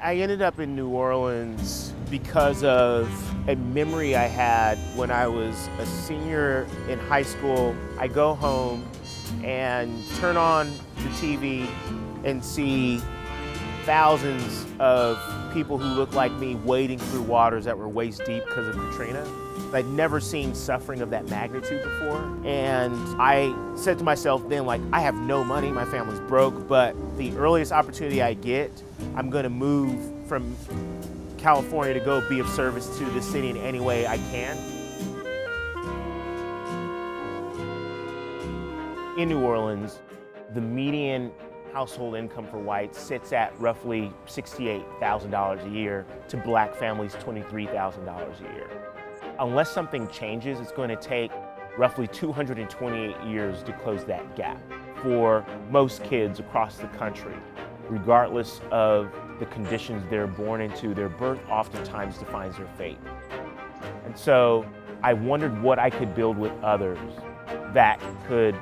I ended up in New Orleans because of a memory I had when I was a senior in high school. I go home and turn on the TV and see thousands of people who look like me wading through waters that were waist deep because of Katrina. I'd never seen suffering of that magnitude before. And I said to myself then, like, I have no money, my family's broke, but the earliest opportunity I get, I'm gonna move from California to go be of service to the city in any way I can. In New Orleans, the median household income for whites sits at roughly $68,000 a year to black families, $23,000 a year. Unless something changes, it's going to take roughly 228 years to close that gap for most kids across the country. Regardless of the conditions they're born into, their birth oftentimes defines their fate. And so I wondered what I could build with others that could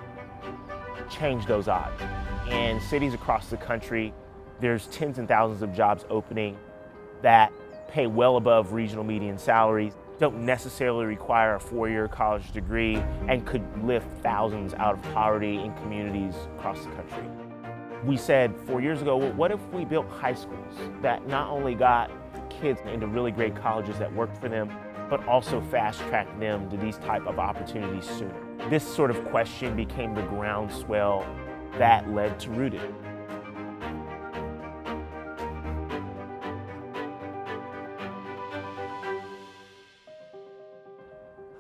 change those odds. In cities across the country, there's tens and thousands of jobs opening that pay well above regional median salaries, don't necessarily require a four-year college degree, and could lift thousands out of poverty in communities across the country. We said 4 years ago, well, what if we built high schools that not only got kids into really great colleges that worked for them, but also fast-tracked them to these type of opportunities sooner? This sort of question became the groundswell that led to Rooted.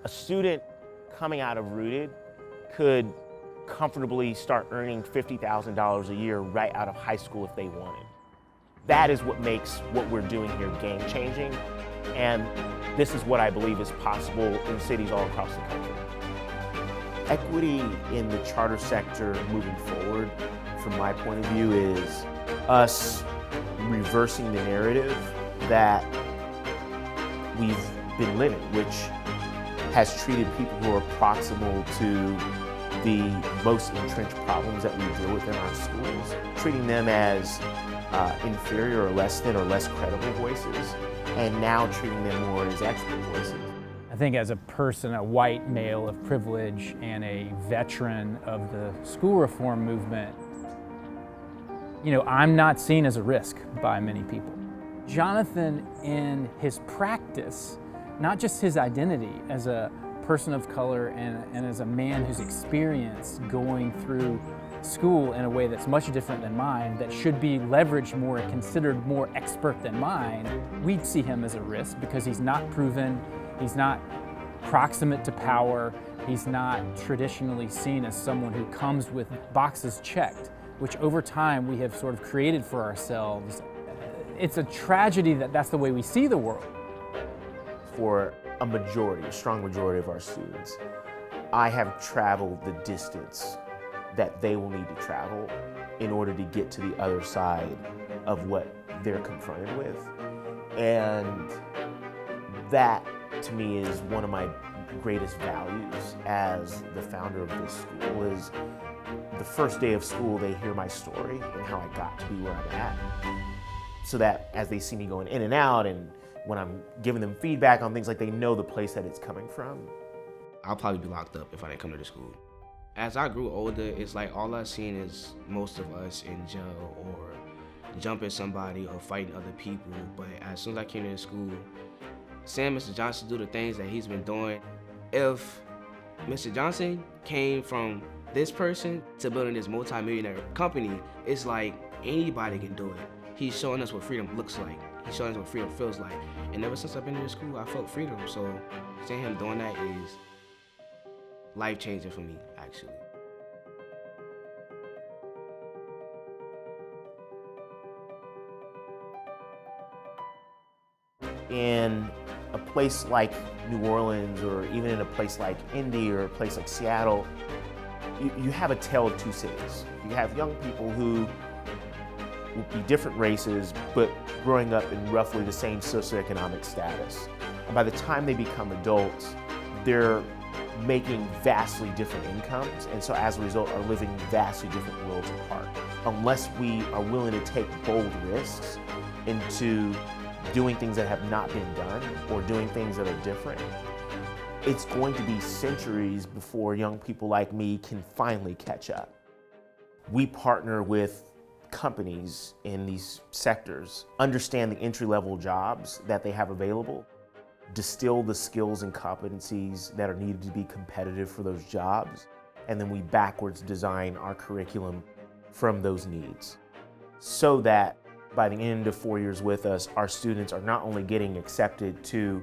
A student coming out of Rooted could comfortably start earning $50,000 a year right out of high school if they wanted. That is what makes what we're doing here game-changing, and this is what I believe is possible in cities all across the country. Equity in the charter sector moving forward, from my point of view, is us reversing the narrative that we've been living, which has treated people who are proximal to the most entrenched problems that we deal with in our schools, treating them as inferior or less than or less credible voices, and now treating them more as expert voices. I think as a person, a white male of privilege and a veteran of the school reform movement, I'm not seen as a risk by many people. Jonathan, in his practice, not just his identity as a person of color and as a man who's experienced going through school in a way that's much different than mine, that should be leveraged more and considered more expert than mine, we'd see him as a risk because he's not proven, he's not proximate to power, he's not traditionally seen as someone who comes with boxes checked, which over time we have sort of created for ourselves. It's a tragedy that that's the way we see the world. For a strong majority of our students, I have traveled the distance that they will need to travel in order to get to the other side of what they're confronted with. And that, to me, is one of my greatest values as the founder of this school. Is the first day of school, they hear my story and how I got to be where I'm at, so that as they see me going in and out, and when I'm giving them feedback on things, like, they know the place that it's coming from. I'll probably be locked up if I didn't come to the school. As I grew older, it's like all I've seen is most of us in jail or jumping somebody or fighting other people. But as soon as I came to the school, seeing Mr. Johnson do the things that he's been doing, if Mr. Johnson came from this person to building this multi-millionaire company, it's like anybody can do it. He's showing us what freedom looks like. He's showing us what freedom feels like. And ever since I've been in the school, I felt freedom. So seeing him doing that is life-changing for me, actually. In a place like New Orleans, or even in a place like Indy or a place like Seattle, you have a tale of two cities. You have young people who will be different races, but growing up in roughly the same socioeconomic status. And by the time they become adults, they're making vastly different incomes, and so as a result are living vastly different worlds apart. Unless we are willing to take bold risks into doing things that have not been done or doing things that are different, it's going to be centuries before young people like me can finally catch up. We partner with companies in these sectors, understand the entry-level jobs that they have available, distill the skills and competencies that are needed to be competitive for those jobs, and then we backwards design our curriculum from those needs, so that by the end of 4 years with us, our students are not only getting accepted to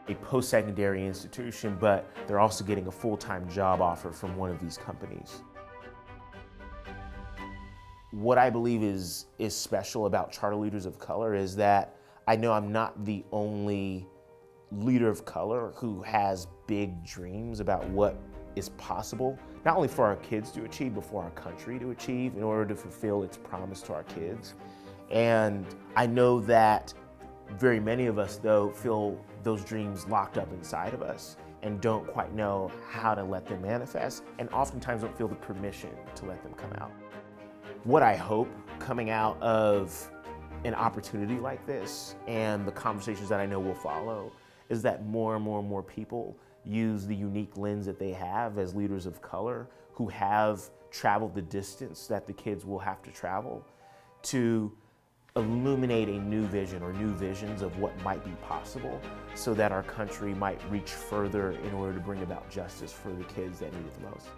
a post-secondary institution, but they're also getting a full-time job offer from one of these companies. What I believe is special about Charter Leaders of Color is that I know I'm not the only leader of color who has big dreams about what is possible, not only for our kids to achieve, but for our country to achieve in order to fulfill its promise to our kids. And I know that very many of us, though, feel those dreams locked up inside of us and don't quite know how to let them manifest, and oftentimes don't feel the permission to let them come out. What I hope coming out of an opportunity like this and the conversations that I know will follow is that more and more people use the unique lens that they have as leaders of color who have traveled the distance that the kids will have to travel to illuminate a new vision or new visions of what might be possible so that our country might reach further in order to bring about justice for the kids that need it the most.